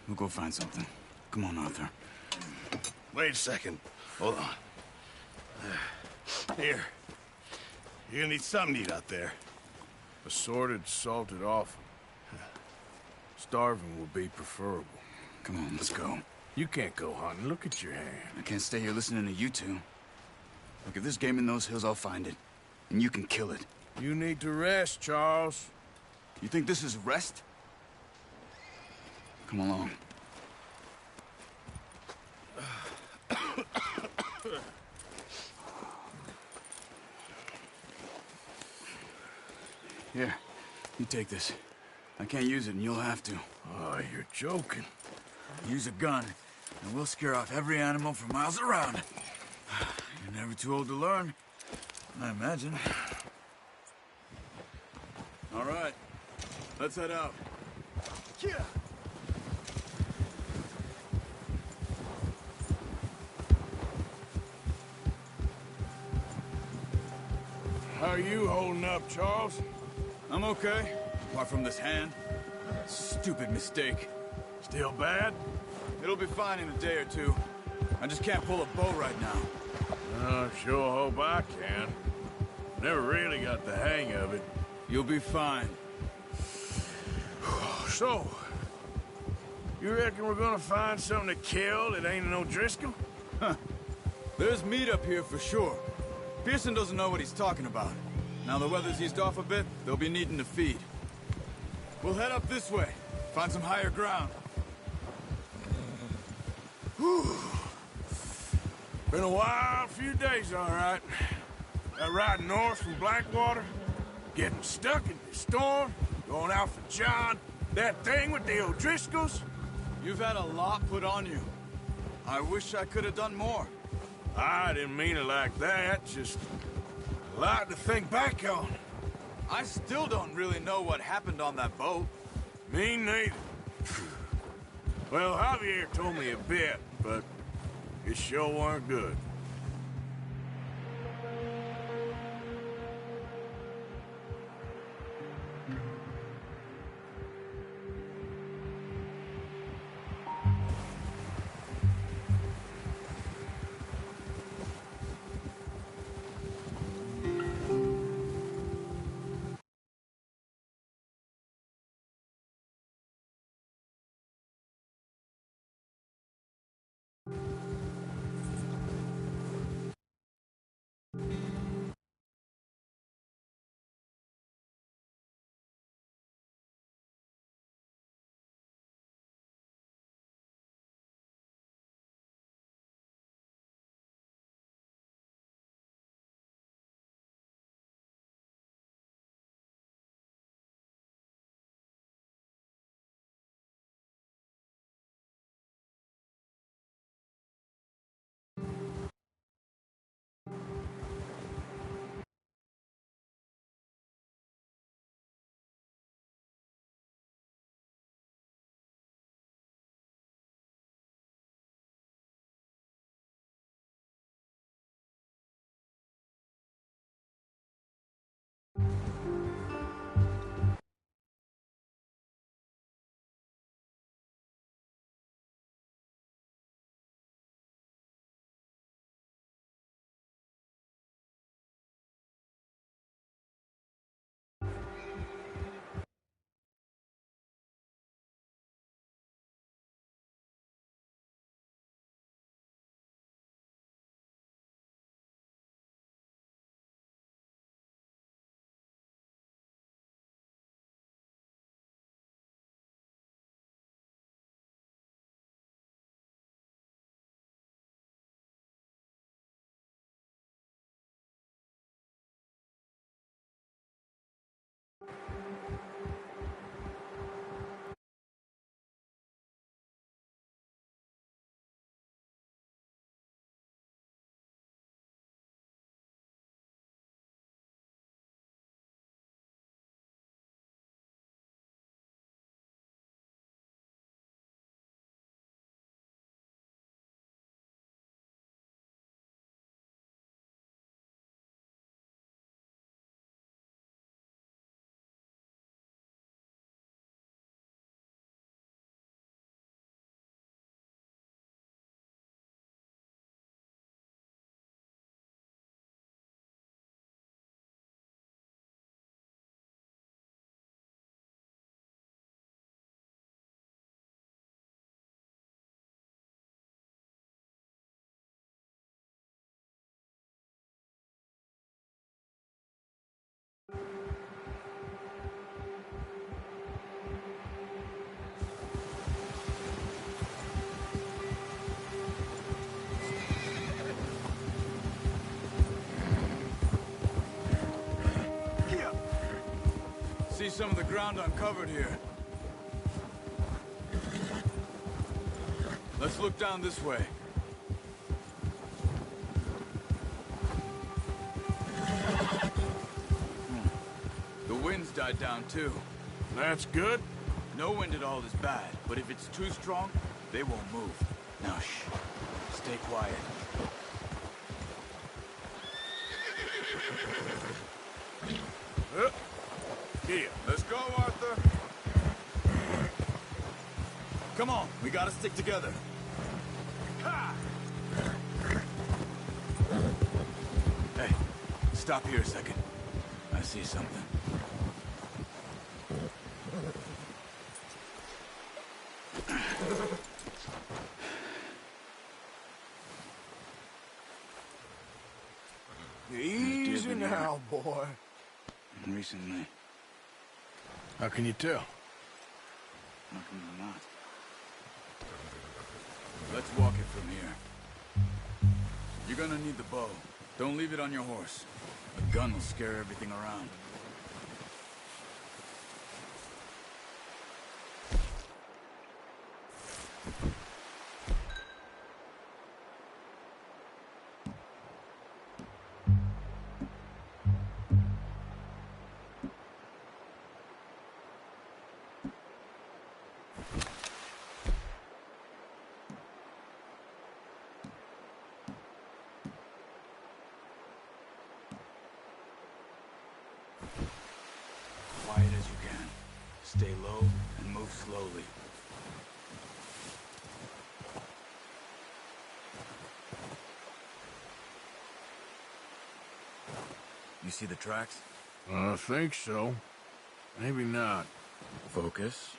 We'll go find something. Come on, Arthur. Wait a second. Hold on. Here. You're gonna need something to eat out there. Assorted, salted offal. Starving will be preferable. Come on, let's go. You can't go hunting. Look at your hand. I can't stay here listening to you two. Look, if there's game in those hills, I'll find it. And you can kill it. You need to rest, Charles. You think this is rest? Come along. Here, you take this. I can't use it, and you'll have to. Oh, you're joking. Use a gun, and we'll scare off every animal for miles around. You're never too old to learn, I imagine. All right, let's head out. Yeah. How are you holding up, Charles? I'm okay, apart from this hand. Stupid mistake. Still bad? It'll be fine in a day or two. I just can't pull a bow right now. I sure hope I can. Never really got the hang of it. You'll be fine. So, you reckon we're gonna find something to kill that ain't no Driscoll? Huh. There's meat up here for sure. Pearson doesn't know what he's talking about. Now the weather's eased off a bit, they'll be needing to feed. We'll head up this way, find some higher ground. Whew. Been a wild few days, all right. That ride north from Blackwater, getting stuck in the storm, going out for John, that thing with the O'Driscolls. You've had a lot put on you. I wish I could have done more. I didn't mean it like that, just a lot to think back on. I still don't really know what happened on that boat. Me neither. Well, Javier told me a bit, but it sure weren't good. some of the ground uncovered here. Let's look down this way. The wind's died down too. That's good. No wind at all is bad, but if it's too strong, they won't move. Now shh. Stay quiet. Here. Let's go, Arthur. Come on, we gotta stick together. Ha! Hey, stop here a second. I see something. Easy now, boy. Recently. How can you tell? How come you're not? Let's walk it from here. You're gonna need the bow. Don't leave it on your horse. A gun will scare everything around. Quiet as you can. Stay low and move slowly. You see the tracks? I think so. Maybe not. Focus.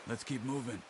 Let's keep moving.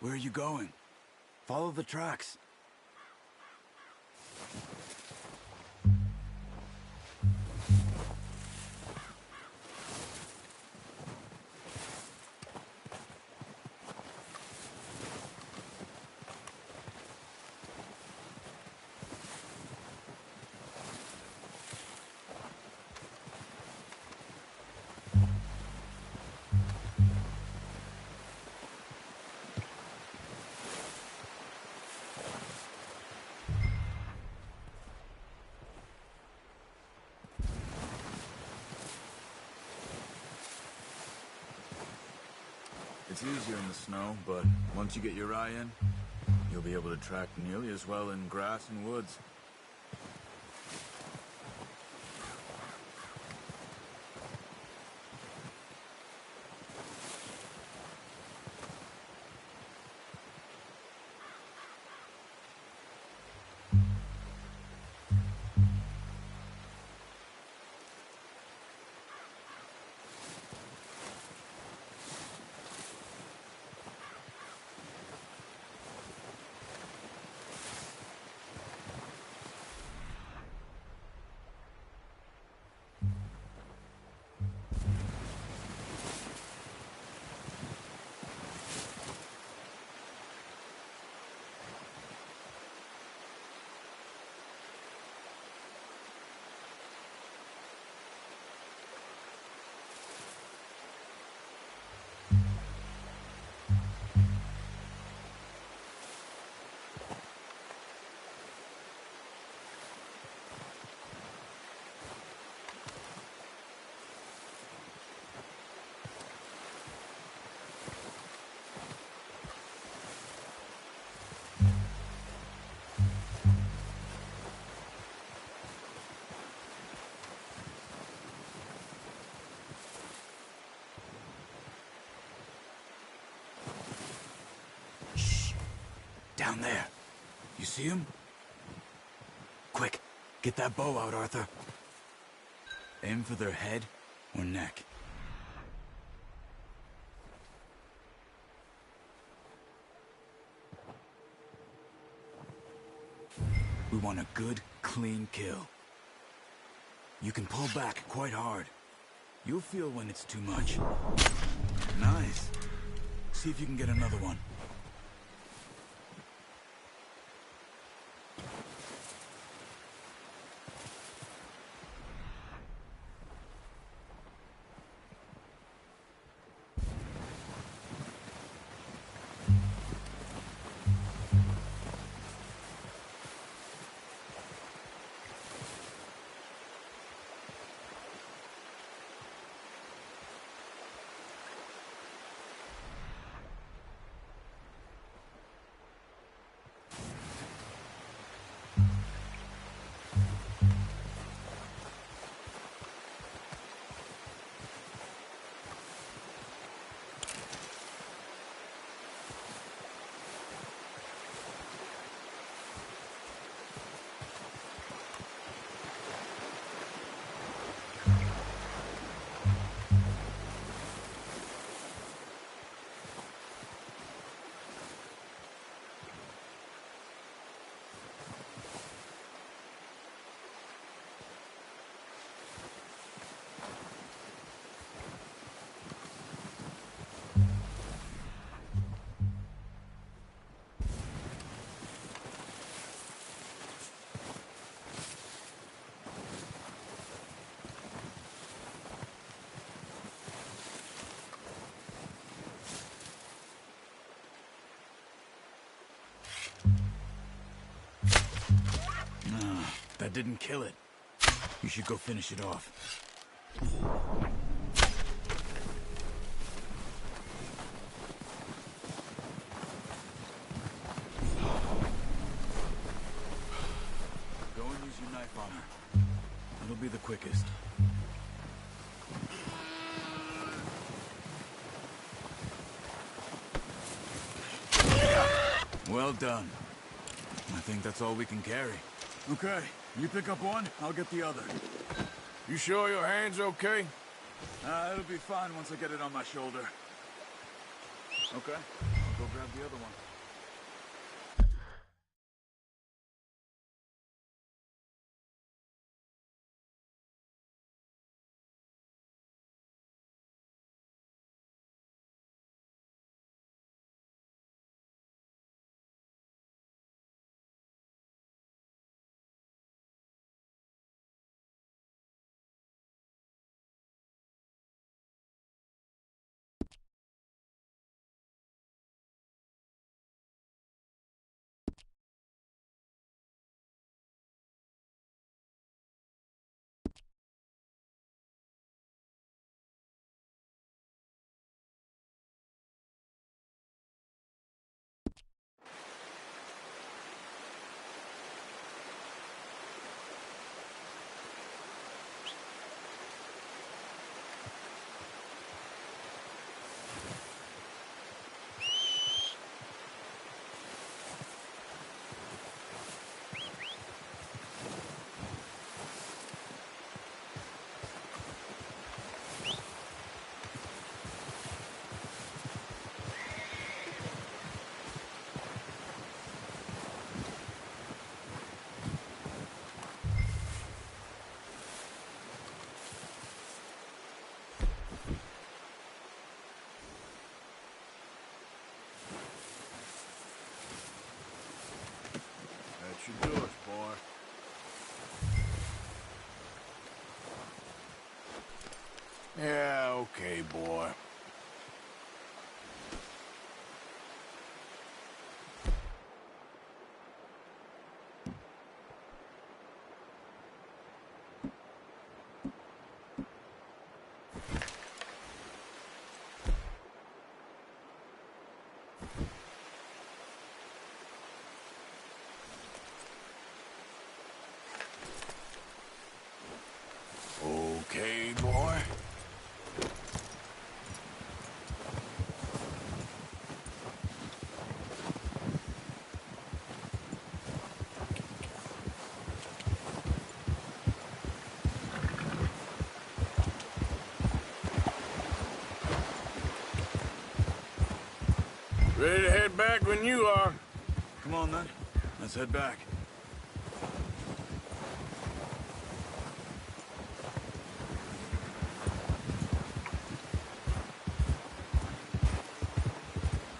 Where are you going? Follow the tracks. It's easier in the snow, but once you get your eye in, you'll be able to track nearly as well in grass and woods. Down there. You see him? Quick, get that bow out, Arthur. Aim for their head or neck. We want a good, clean kill. You can pull back quite hard. You'll feel when it's too much. Nice. See if you can get another one. That didn't kill it. You should go finish it off. Go and use your knife on her. It'll be the quickest. Well done. I think that's all we can carry. Okay, you pick up one, I'll get the other. You sure your hand's okay? It'll be fine once I get it on my shoulder. Okay, I'll go grab the other one. Should do it, boy. Yeah, okay, boy. Okay, boy. Ready to head back when you are. Come on, then. Let's head back.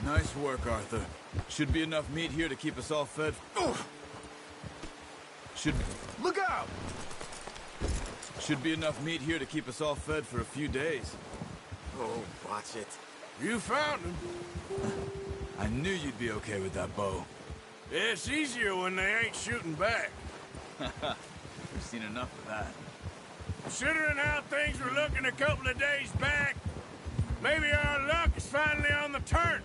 Nice work, Arthur. Should be enough meat here to keep us all fed. Look out! Should be enough meat here to keep us all fed for a few days. Oh, watch it. You found him. I knew you'd be okay with that bow. It's easier when they ain't shooting back. We've seen enough of that. Considering how things were looking a couple of days back, maybe our luck is finally on the turn.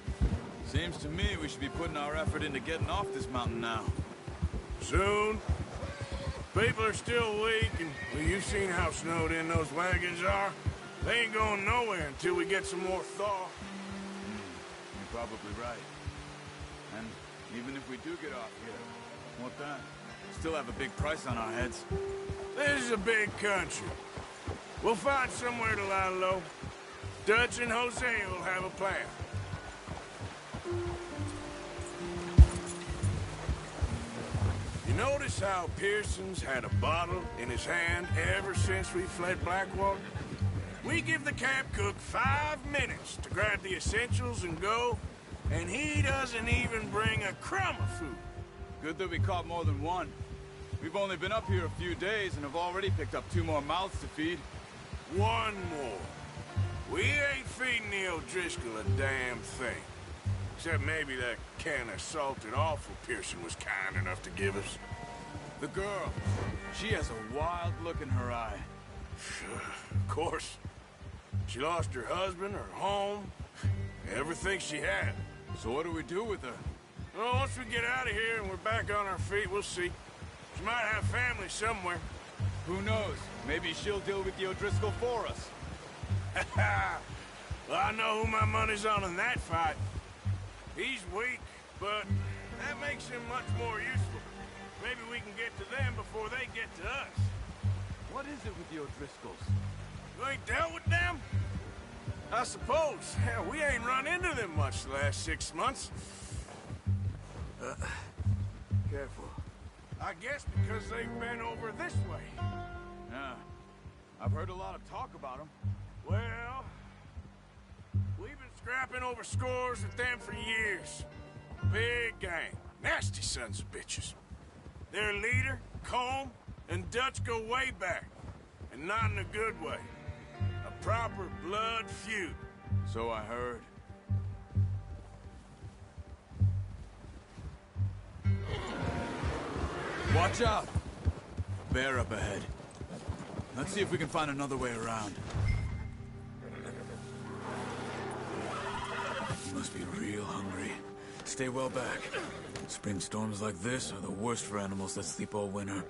Seems to me we should be putting our effort into getting off this mountain now. Soon. People are still weak, and well, you've seen how snowed in those wagons are. They ain't going nowhere until we get some more thaw. You're probably right. And even if we do get off here, what then? Still have a big price on our heads. This is a big country. We'll find somewhere to lie low. Dutch and Jose will have a plan. You notice how Pearson's had a bottle in his hand ever since we fled Blackwater? We give the camp cook 5 minutes to grab the essentials and go, and he doesn't even bring a crumb of food. Good that we caught more than one. We've only been up here a few days and have already picked up 2 more mouths to feed. One more. We ain't feeding the O'Driscoll a damn thing. Except maybe that can of salted offal Pearson was kind enough to give us. The girl. She has a wild look in her eye. Of course. She lost her husband, her home, everything she had. So what do we do with her? Well, once we get out of here and we're back on our feet, we'll see. She might have family somewhere. Who knows? Maybe she'll deal with the O'Driscoll for us. Well, I know who my money's on in that fight. He's weak, but that makes him much more useful. Maybe we can get to them before they get to us. What is it with the O'Driscolls? You ain't dealt with them? I suppose. Hell, we ain't run into them much the last 6 months. Careful. I guess because they've been over this way. Yeah. I've heard a lot of talk about them. Well, we've been scrapping over scores with them for years. Big gang. Nasty sons of bitches. Their leader, Combe, and Dutch go way back. And not in a good way. A proper blood feud. So I heard. Watch out! Bear up ahead. Let's see if we can find another way around. You must be real hungry. Stay well back. Spring storms like this are the worst for animals that sleep all winter.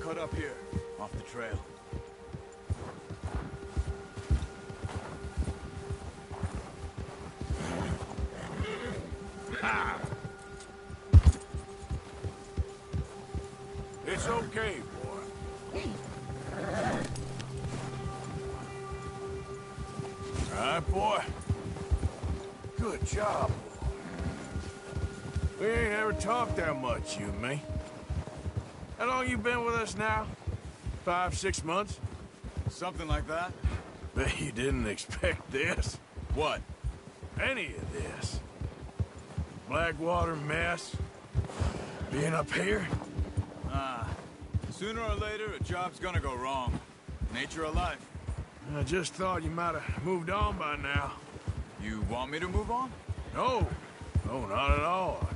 Cut up here, off the trail. Ha! It's okay, boy. All right, boy. Good job, boy. We ain't ever talked that much, you and me. How long you been with us now? 5, 6 months? Something like that? Bet you didn't expect this. What? Any of this. Blackwater mess. Being up here. Sooner or later, a job's gonna go wrong. Nature of life. I just thought you might have moved on by now. You want me to move on? No. No, not at all.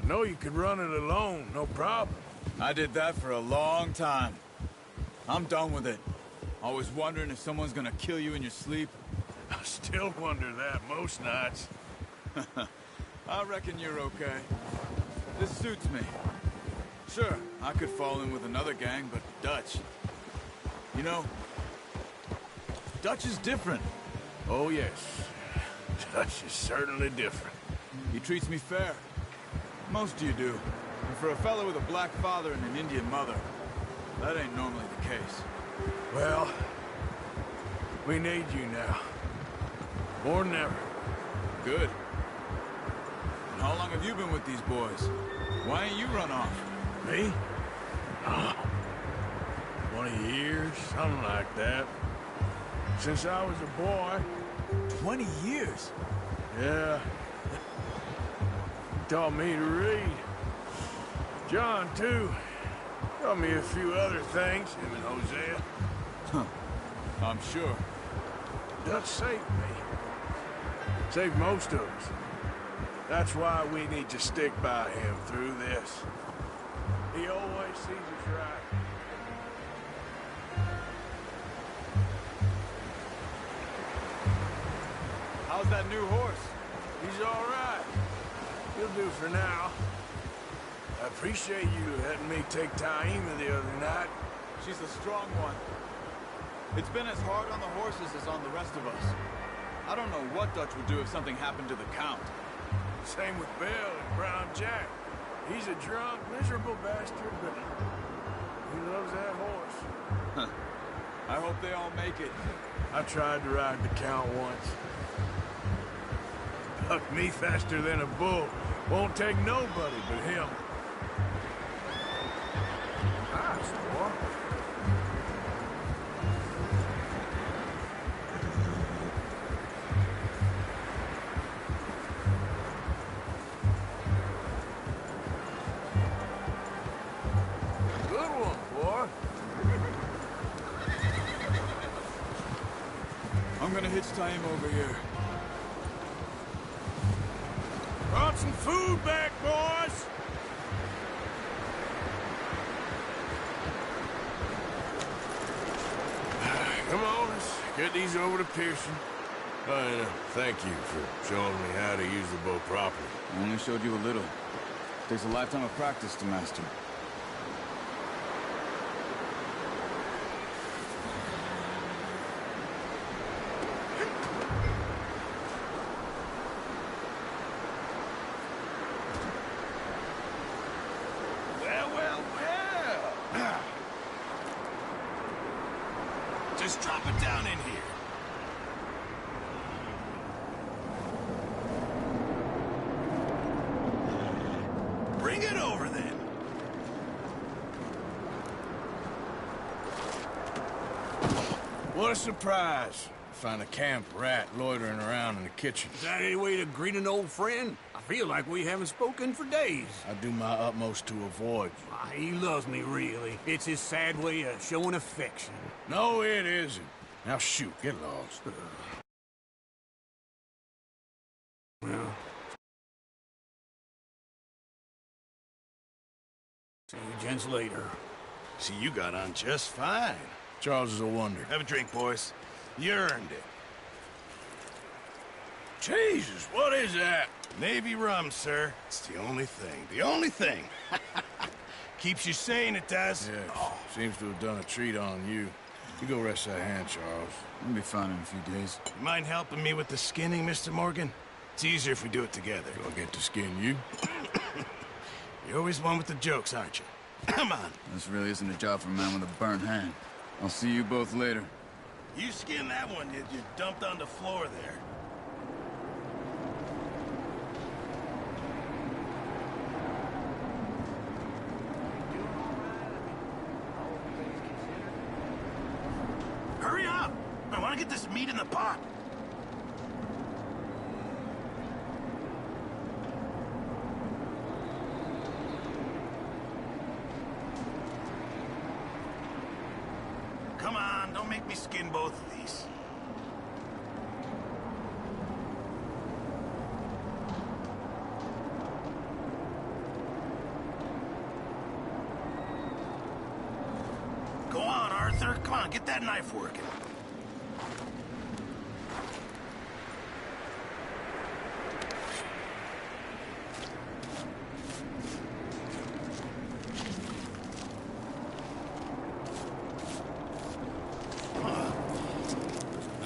I know you could run it alone, no problem. I did that for a long time. I'm done with it. Always wondering if someone's gonna kill you in your sleep. I still wonder that most nights. I reckon you're okay. This suits me. Sure, I could fall in with another gang, but Dutch. You know, Dutch is different. Oh, yes. Dutch is certainly different. He treats me fair. Most of you do. And for a fellow with a black father and an Indian mother, that ain't normally the case. Well, we need you now. More than ever. Good. And how long have you been with these boys? Why ain't you run off? Me? Oh, 20 years, something like that. Since I was a boy. 20 years? Yeah. He taught me to read. John, too. Taught me a few other things, him and Hosea. Huh. I'm sure. Dutch saved me. Saved most of us. That's why we need to stick by him through this. He always sees us right. How's that new horse? He's all right. He'll do for now. I appreciate you letting me take Taima the other night. She's a strong one. It's been as hard on the horses as on the rest of us. I don't know what Dutch would do if something happened to the Count. Same with Bill and Brown Jack. He's a drunk, miserable bastard, but he loves that horse. Huh. I hope they all make it. I tried to ride the Count once. Bucked me faster than a bull. Won't take nobody but him. Nice, boy. Good one, boy. I'm gonna hitch Taima over here. Brought some food back, boys! Come on, let's get these over to Pearson. And thank you for showing me how to use the bow properly. I only showed you a little. Takes a lifetime of practice to master. Well. Just drop it down in here. Bring it over, then. What a surprise. Find a camp rat loitering around in the kitchen. Is that any way to greet an old friend? I feel like we haven't spoken for days. I do my utmost to avoid you. He loves me, really. It's his sad way of showing affection. No, it isn't. Now shoot, get lost. Well, see you gents later. See, you got on just fine. Charles is a wonder. Have a drink, boys. You earned it. Jesus, what is that? Navy rum, sir. It's the only thing. The only thing. Keeps you sane, it does. Yes, seems to have done a treat on you. You go rest that hand, Charles. I'll be fine in a few days. You mind helping me with the skinning, Mr. Morgan? It's easier if we do it together. Do I get to skin you? You're always one with the jokes, aren't you? Come on. This really isn't a job for a man with a burnt hand. I'll see you both later. You skin that one you dumped on the floor there. Hurry up! I want to get this meat in the pot. Come on, don't make me skin both of these. Go on, Arthur. Come on, get that knife working.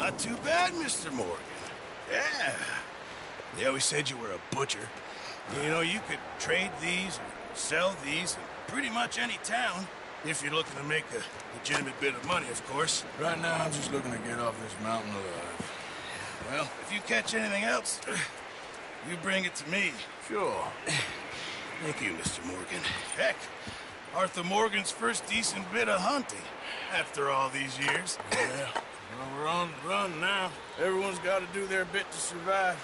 Not too bad, Mr. Morgan. Yeah. They always said you were a butcher. You know, you could trade these or sell these in pretty much any town, if you're looking to make a legitimate bit of money, of course. Right now, I'm just looking to get off this mountain alive. Well, if you catch anything else, you bring it to me. Sure. Thank you, Mr. Morgan. Heck, Arthur Morgan's first decent bit of hunting after all these years. Yeah. Well, we're on the run now. Everyone's got to do their bit to survive.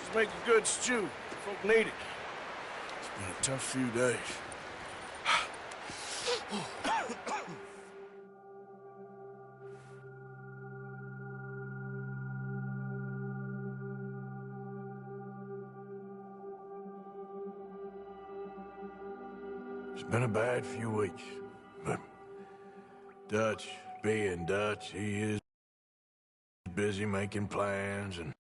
Just make a good stew. Folk need it. It's been a tough few days. It's been a bad few weeks, but Dutch, being Dutch, he is busy making plans and